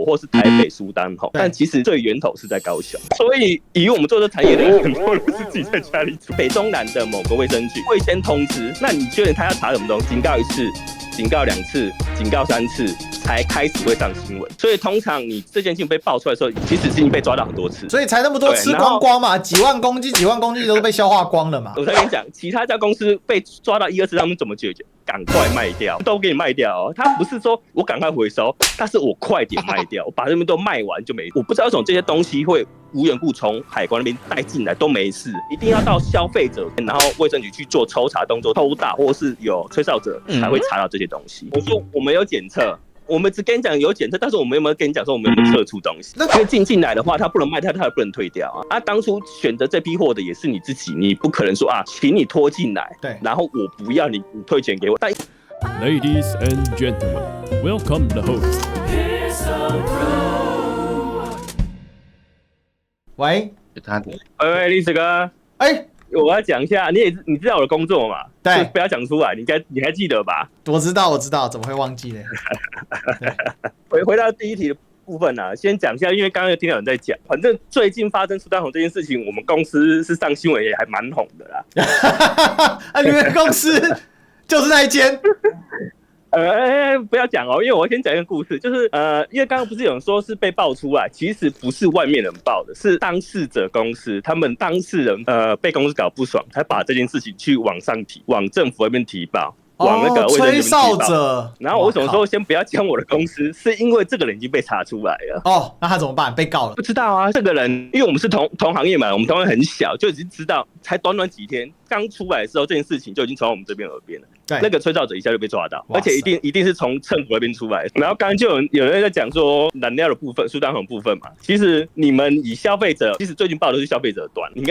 果或是台北苏丹吼，但其实最源头是在高雄。所以以我们做这产业的人，很多人是自己在家里煮。北中南的某个卫生局会先通知，那你觉得他要查什么东西？警告1次、警告2次、警告3次，才开始会上新闻。所以通常你这件事情被爆出来的时候，其实已经被抓到很多次，所以才那么多吃光光嘛，几万公斤都被消化光了嘛。我再跟你讲，其他家公司被抓到1、2次，他们怎么解决？赶快卖掉，都给你卖掉哦。他不是说我赶快回收，但是我快点卖掉，我把这边都卖完就没。我不知道为什么这些东西会无缘故从海关那边带进来都没事，一定要到消费者，然后卫生局去做抽查动作，抽打或是有吹哨者才会查到这些东西。我说我们有检测。我们只跟你讲有检测，但是我们有没有跟你讲说我们有没有测出东西？因为进来的话，他不能卖，他也不能退掉啊。当初选择这批货的也是你自己，你不可能说啊，请你拖进来，对，然后我不要你退钱给我。但 Ladies and gentlemen, welcome the host. 喂，喂，历史哥，我要讲一下，你知道我的工作嘛？对，不要讲出来，你还记得吧？我知道，怎么会忘记呢？回到第一题的部分啊，先讲一下，因为刚刚有听到有人在讲，反正最近发生苏丹红这件事情，我们公司是上新闻也还蛮红的啦。你们公司就是那一间？不要讲哦，因为我先讲一个故事，就是因为刚刚不是有人说是被爆出来，其实不是外面人爆的，是当事者公司，他们当事人被公司搞不爽，才把这件事情去往上提，往政府那边提报。往那个吹哨者，然后我为什么说先不要讲我的公司？是因为这个人已经被查出来了。那他怎么办？被告了？不知道啊，这个人，因为我们是同行业嘛，我们同行业很小，就已经知道，才短几天刚出来的时候，这件事情就已经从我们这边耳边了。对，那个吹哨者一下就被抓到，而且一定是从政府那边出来。然后刚刚就有人在讲说燃料的部分、苏丹红部分嘛，其实你们以消费者，其实最近报的是消费者端，应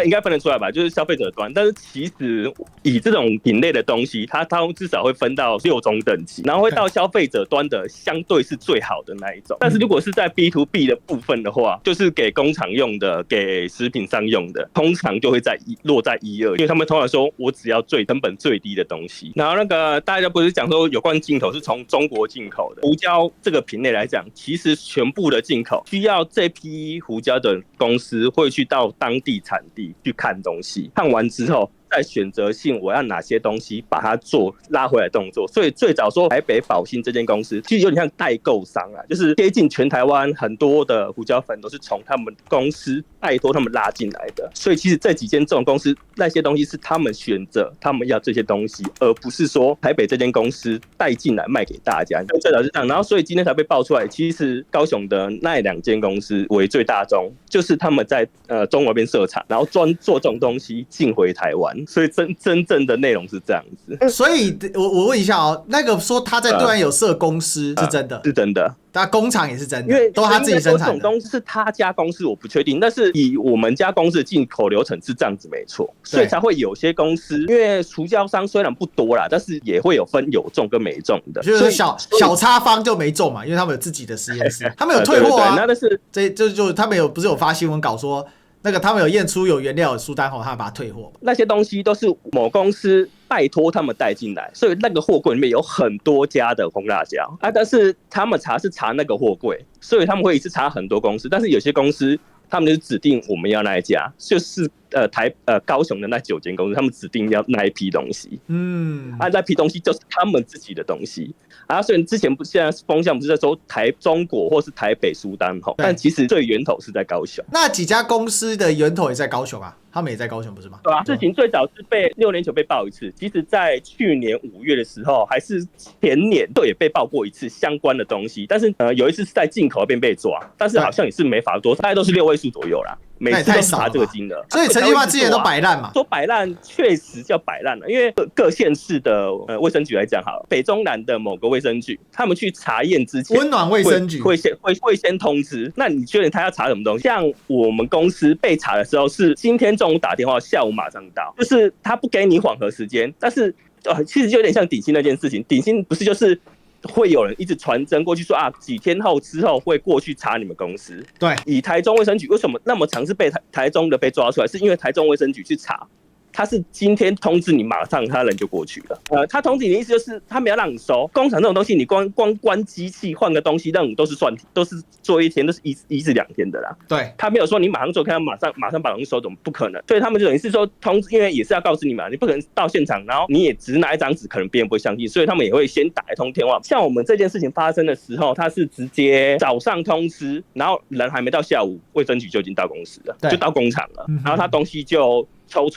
该分得出来吧？就是消费者端，但是其实以这种品类的东西，它至少会分到6种等级，然后会到消费者端的相对是最好的那一种。但是如果是在 B to B 的部分的话，就是给工厂用的、给食品商用的，通常就会落在1、2，因为他们通常说我只要成本最低的东西。然后那个大家不是讲说有关进口是从中国进口的胡椒这个品类来讲，其实全部的进口需要这批胡椒的公司会去到当地产地去看东西，看完之后再选择性我要哪些东西把它做拉回来动作。所以最早说台北宝兴这间公司其实有点像代购商啊，就是接近全台湾很多的胡椒粉都是从他们公司拜托他们拉进来的。所以其实这几间这种公司那些东西是他们选择他们要这些东西，而不是说台北这间公司带进来卖给大家。最早是这样，然后所以今天才被爆出来，其实高雄的那2间公司为最大宗，就是他们在中国那边设厂，然后专做这种东西进回台湾。所以真正的内容是这样子。所以我问一下那个说他在对岸有设公司是真的？是真的。他工厂也是真的，因为都他自己生产的。这种东西是他家公司，我不确定。但是以我们家公司的进口流程是这样子，没错。所以才会有些公司，因为胡椒商虽然不多啦，但是也会有分有中跟没中的。就是小叉方就没中嘛，因为他们有自己的实验室，他们有退货啊。那但是就他们不是有发新闻稿说，那个他们有验出有原料的苏丹红，他们把它退货。那些东西都是某公司拜托他们带进来，所以那个货柜里面有很多家的红辣椒啊。但是他们查那个货柜，所以他们会一次查很多公司。但是有些公司他们就指定我们要那一家，就是高雄的那9间公司，他们指定要那一批东西。那批东西就是他们自己的东西。所以之前现在风向不是在说中国或是台北苏丹红，但其实最源头是在高雄。那几家公司的源头也在高雄啊？他们也在高雄不是吗？对啊，事情最早是被6年前被爆一次，其实在去年5月的时候，还是前年都也被爆过一次相关的东西，但是有一次是在进口那边被抓，但是好像也是没罚多，大概都是6位数左右啦。每次都是查这个金额，所以陈其迈之前都摆烂嘛。说摆烂确实叫摆烂了，因为各县市的卫生局来讲好了，北中南的某个卫生局，他们去查验之前，温暖卫生局会先通知。那你觉得他要查什么东西？像我们公司被查的时候是今天中午打电话，下午马上到，就是他不给你缓和时间。但是其实就有点像鼎新那件事情，鼎新不是就是会有人一直传真过去说几天后之后会过去查你们公司。对，以台中卫生局为什么那么常是被台中的被抓出来，是因为台中卫生局去查他是今天通知你，马上他人就过去了。他通知你的意思就是他没有让你收。工厂这种东西，你光关机器换个东西，那种都是做一天，都是1至2天的啦。对，他没有说你马上做，看他马上把东西收走，不可能。所以他们就等于是说通知，因为也是要告诉你嘛，你不可能到现场，然后你也只拿一张纸，可能别人不会相信，所以他们也会先打一通电话。像我们这件事情发生的时候，他是直接早上通知，然后人还没到下午，卫生局就已经到公司了，就到工厂了，然后他东西就抽，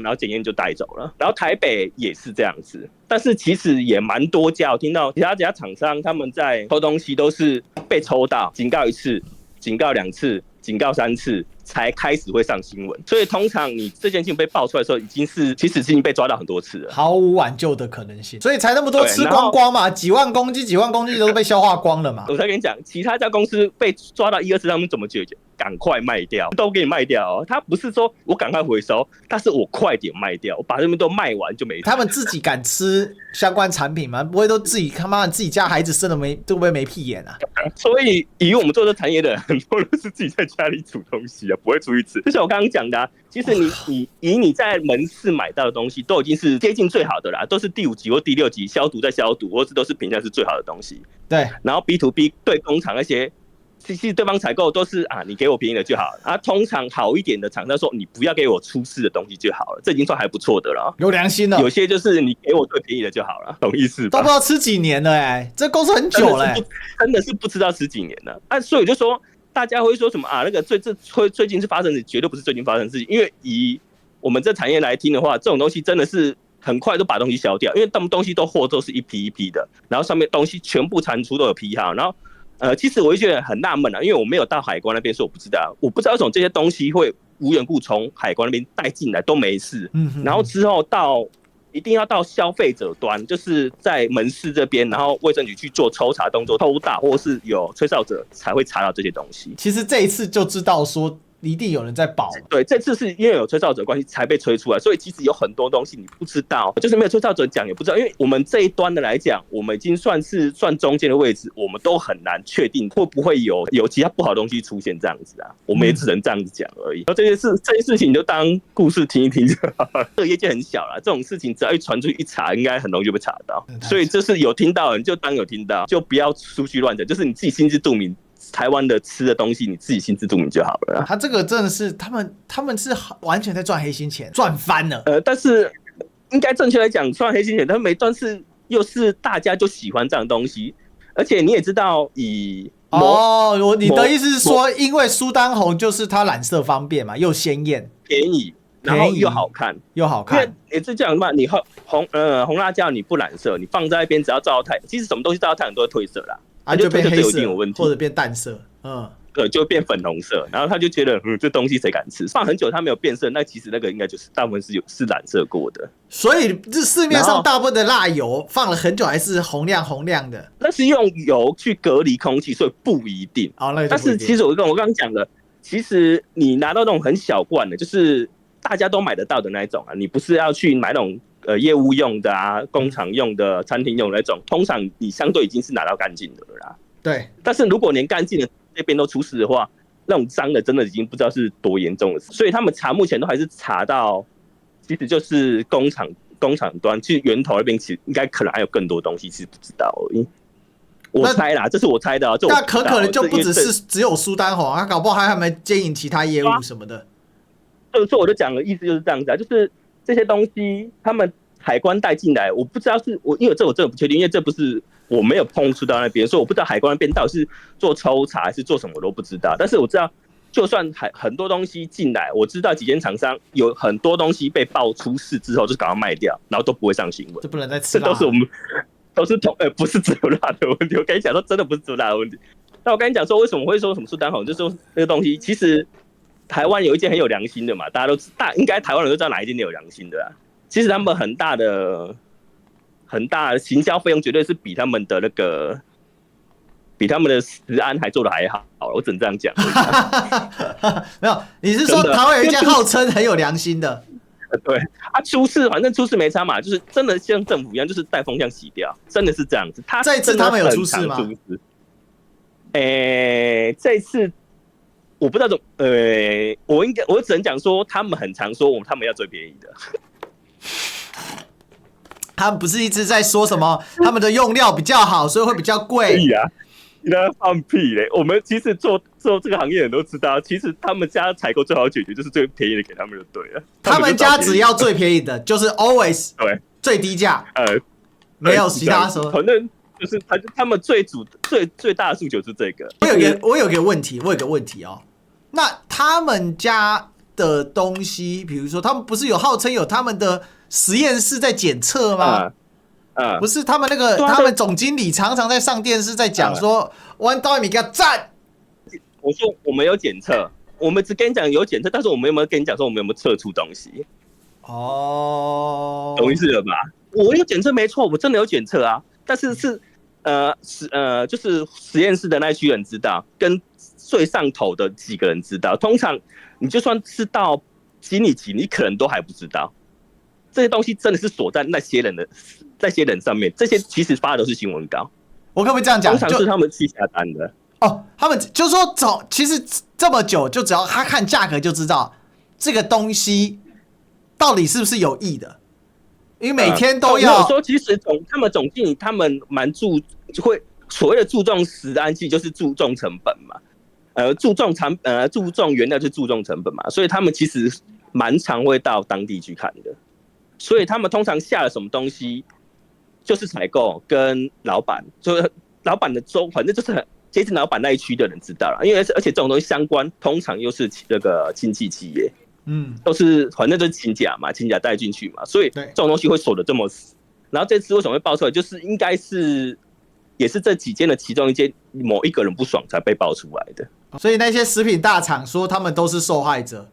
然后检验就带走了。然后台北也是这样子，但是其实也蛮多家，我听到其他家厂商他们在偷东西都是被抽到，警告1次，警告2次，警告3次。才开始会上新闻，所以通常你这件事情被爆出来的时候，其实已经被抓到很多次了，毫无挽救的可能性，所以才那么多吃光光嘛，几万公斤都被消化光了嘛。我再跟你讲，其他家公司被抓到1、2次，他们怎么解决？赶快卖掉，都给你卖掉他不是说我赶快回收，但是我快点卖掉，我把这边都卖完就没事。他们自己敢吃相关产品吗？不会都自己他妈自己家孩子生的会不会没屁眼啊？所以以我们做这产业的很多都是自己在家里煮东西不会出去吃。就像我刚刚讲的其实你在门市买到的东西都已经是接近最好的啦，都是第5级或第6级消毒再消毒，或是都是评价是最好的东西。对，然后 B to B 对工厂那些。其实对方采购都是你给我便宜的就好了通常好一点的厂商说你不要给我出事的东西就好了，这已经算还不错的了，有良心了。有些就是你给我最便宜的就好了，懂意思吧？都不知道吃几年了这公司很久了真的是不知道吃几年了所以我就说大家会说什么那个最近是发生的，绝对不是最近发生的事情，因为以我们这产业来听的话，这种东西真的是很快都把东西消掉，因为他们东西都货都是一批一批的，然后上面东西全部产出都有批号，然后其实我就觉得很纳闷因为我没有到海关那边，所以我不知道为什么这些东西会无缘故从海关那边带进来都没事，然后之后一定要到消费者端，就是在门市这边，然后卫生局去做抽查动作，抽到或是有吹哨者才会查到这些东西。其实这一次就知道说一定有人在保。对，这次是因为有吹哨者的关系才被吹出来，所以其实有很多东西你不知道，就是没有吹哨者讲也不知道，因为我们这一端的来讲，我们已经算中间的位置，我们都很难确定会不会有其他不好的东西出现这样子我们也只能这样子讲而已。然后这些事情就当故事听一听就好了。这个业界很小啦，这种事情只要一传出去一查，应该很容易就被查到。所以就是有听到人就当有听到，就不要出去乱讲，就是你自己心知肚明。台湾的吃的东西，你自己心知肚明就好了。他这个真的是他们是完全在赚黑心钱，赚翻了。但是应该正确来讲，赚黑心钱，但是又是大家就喜欢这样的东西，而且你也知道你的意思是说，因为苏丹红就是它染色方便嘛，又鲜艳、便宜，然后又好看，因为也是这样嘛，你红辣椒你不染色，你放在那边只要照到太阳，其实什么东西照到太阳都会褪色啦。就变黑色有问题，或者变淡色，对，就变粉红色，然后他就觉得，这东西谁敢吃？放很久它没有变色，那其实那个应该就是大部分是染色过的。所以这市面上大部分的辣油放了很久还是红亮的，那是用油去隔离空气，所以不一定。但是其实我刚刚讲的，其实你拿到那种很小罐的，就是大家都买得到的那一种你不是要去买那种。业务用的工厂用的、餐厅用的那种，通常你相对已经是拿到干净的了啦。对，但是如果连干净的这边都出事的话，那种脏的真的已经不知道是多严重了。所以他们查目前都还是查到，其实就是工厂端，其实源头那边其实应该可能还有更多东西，其实不知道而已。我猜啦，这是我猜的那可能就不只有苏丹红，他搞不好还没经营其他业务什么的。所以我就讲的意思就是这样子就是这些东西他们海关带进来，我不知道因为这我真的不确定，因为这不是我没有碰触到那边，所以我不知道海关那边到底是做抽查还是做什么我都不知道。但是我知道，就算很多东西进来，我知道几间厂商有很多东西被爆出事之后，就赶快卖掉，然后都不会上新闻。这不能再吃辣，这都是我们不是只有辣的问题。我跟你讲说，真的不是只有辣的问题。那我跟你讲说，为什么会说什么苏丹红，就是说那个东西，其实台湾有一间很有良心的嘛，大家都应该台湾人都知道哪一间有良心的其实他们很大的行销费用，绝对是比他们的食安还做的还好。我只能这样讲。没有，你是说台湾有一间号称很有良心的？对出事反正出事没差嘛，就是真的像政府一样，就是带风向洗掉，真的是这样子。这一次他们有出事吗？这次我不知道怎么，我只能讲说，他们很常说他们要最便宜的。他们不是一直在说什么他们的用料比较好，所以会比较贵？对呀，你在放屁嘞！我们其实做这个行业人都知道，其实他们家采购最好解决就是最便宜的给他们就对了。他们家只要最便宜的，就是 always 对最低价，没有其他说。反正就是他们最大的诉求是这个。我有个问题哦，那他们家的东西，比如说他们不是有号称有他们的实验室在检测吗？不是他们那个，他们总经理常常在上电视在讲说，弯刀米给他赞。我说我们有检测，我们只跟你讲有检测，但是我们有没有跟你讲说我们有没有测出东西？懂意思了吧？我有检测没错，我真的有检测啊，但是就是实验室的那一区人知道，跟最上头的几个人知道。通常你就算是到经理级，你可能都还不知道。这些东西真的是锁在那些人上面，这些其实发的都是新闻稿。我可不可以这样讲？通常是他们去下单的。他们就说其实这么久，就只要他看价格就知道这个东西到底是不是有益的，因为每天都要。我说其实他们总经理他们蛮会所谓的注重食安系，就是注重成本嘛。注重原料就是注重成本嘛，所以他们其实蛮常会到当地去看的。所以他们通常下了什么东西，就是采购跟老板，就是老板的反正就是接近老板那一区的人知道了，因为而且这种东西相关，通常又是那个亲戚企业，都是反正就是亲家嘛，亲家带进去嘛，所以这种东西会锁得这么死。然后这次为什么会爆出来，就是应该是也是这几间的其中一间某一个人不爽才被爆出来的。所以那些食品大厂说他们都是受害者。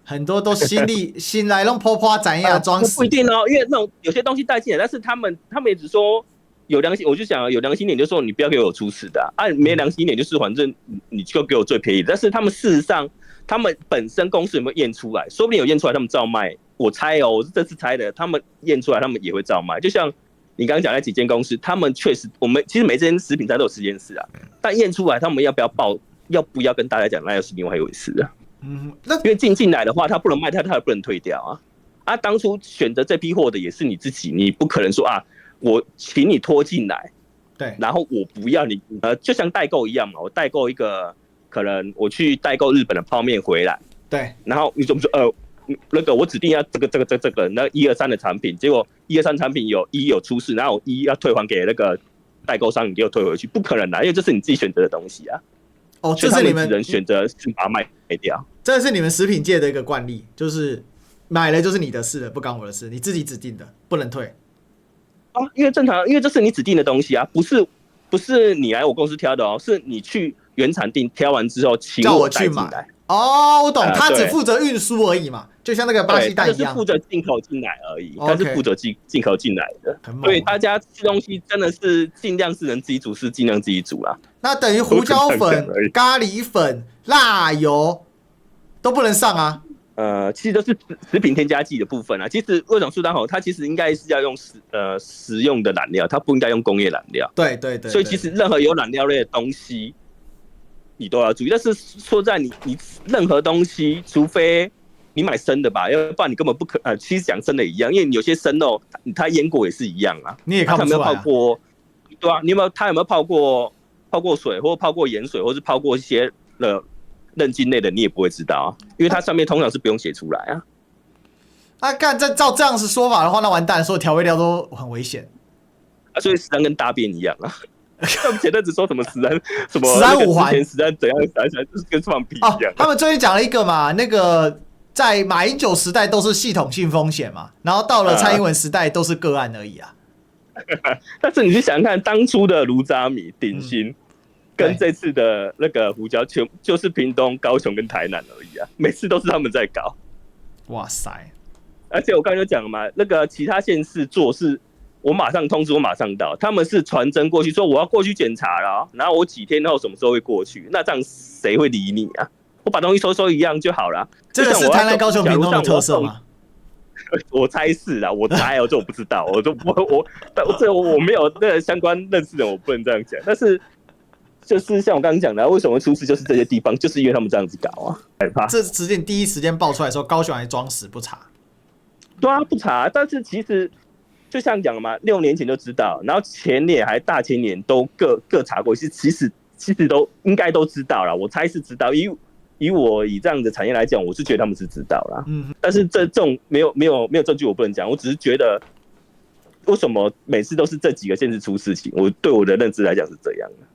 很多都新来弄泼泼斩呀装死，不一定哦，因为那种有些东西带进来，但是他们也只说有良心，我就想有良心点就说你不要给我出事的没良心点就是反正你就给我最便宜的。但是他们事实上，他们本身公司有没有验出来，说不定有验出来，他们照卖。我猜哦，我是这次猜的，他们验出来，他们也会照卖。就像你刚刚讲那几间公司，他们确实，我们其实每间食品餐都有实验室啊，但验出来他们要不要跟大家讲，那又是另外一回事啊。因为进来的话，他不能卖，他也不能退掉啊。当初选择这批货的也是你自己，你不可能说我请你拖进来，对，然后我不要你，就像代购一样嘛。我代购一个，可能我去代购日本的泡面回来，对，然后你怎么说？那个我指定要这个，那1、2、3的产品，结果1、2、3产品有出事，然后我1要退还给那个代购商，你就退回去，不可能因为这是你自己选择的东西啊。这是你们人选择是把它卖掉，这是你们食品界的一个惯例，就是买了就是你的事了，不干我的事，你自己指定的，不能退。因为正常，因为这是你指定的东西啊，不是你来我公司挑的是你去原产地挑完之后，请我带进来。我懂，他只负责运输而已嘛，就像那个巴西蛋一样，就是负责进口进来而已，他是负责进口进来的。所以大家吃东西真的是尽量是能自己煮，是尽量自己煮啦。那等于胡椒粉、咖喱粉、辣油都不能上啊。其实都是食品添加剂的部分啊。其实为什么苏丹红它其实应该是要用食用的染料，它不应该用工业染料。对。所以其实任何有染料类的东西，你都要注意。但是说在你任何东西，除非你买生的吧，要不然你根本不可其实讲生的一样，因为你有些生肉它腌过也是一样啊。你也看不出来。它有没有泡过？对啊，它有没有泡过水，或泡过盐水，或是泡过一些韧筋类的，你也不会知道啊，因为它上面通常是不用写出来啊。照这样子说法的话，那完蛋，所有调味料都很危险。所以食安跟大便一样啊。他们前阵子说什么食安什么食安5环，食安怎样就是跟放屁一样。他们最近讲了一个嘛，那个在马英九时代都是系统性风险嘛，然后到了蔡英文时代都是个案而已啊。但是你去想想看，当初的炉渣米、鼎新，跟这次的那个胡椒，就是屏东、高雄跟台南而已啊，每次都是他们在搞。哇塞！而且我刚才就讲了嘛，那个其他县市做是，我马上通知，我马上到，他们是传真过去说我要过去检查了，然后我几天后什么时候会过去？那这样谁会理你啊？我把东西收一样就好了。这个是台南、高雄、屏东的特色吗？我猜是啦，我猜这我不知道，我没有那个相关认识的人，我不能这样讲。但是就是像我刚刚讲的，为什么会出事，就是这些地方，就是因为他们这样子搞啊，害怕。这事件第一时间爆出来的时候，高雄还装死不查。对啊，不查，但是其实就像讲了嘛，6年前就知道，然后前年还大前年都各查过，其实都应该都知道啦，我猜是知道，以我这样的产业来讲，我是觉得他们是知道啦。但是这种没有证据，我不能讲，我只是觉得为什么每次都是这几个县市出事情，对我的认知来讲是这样的。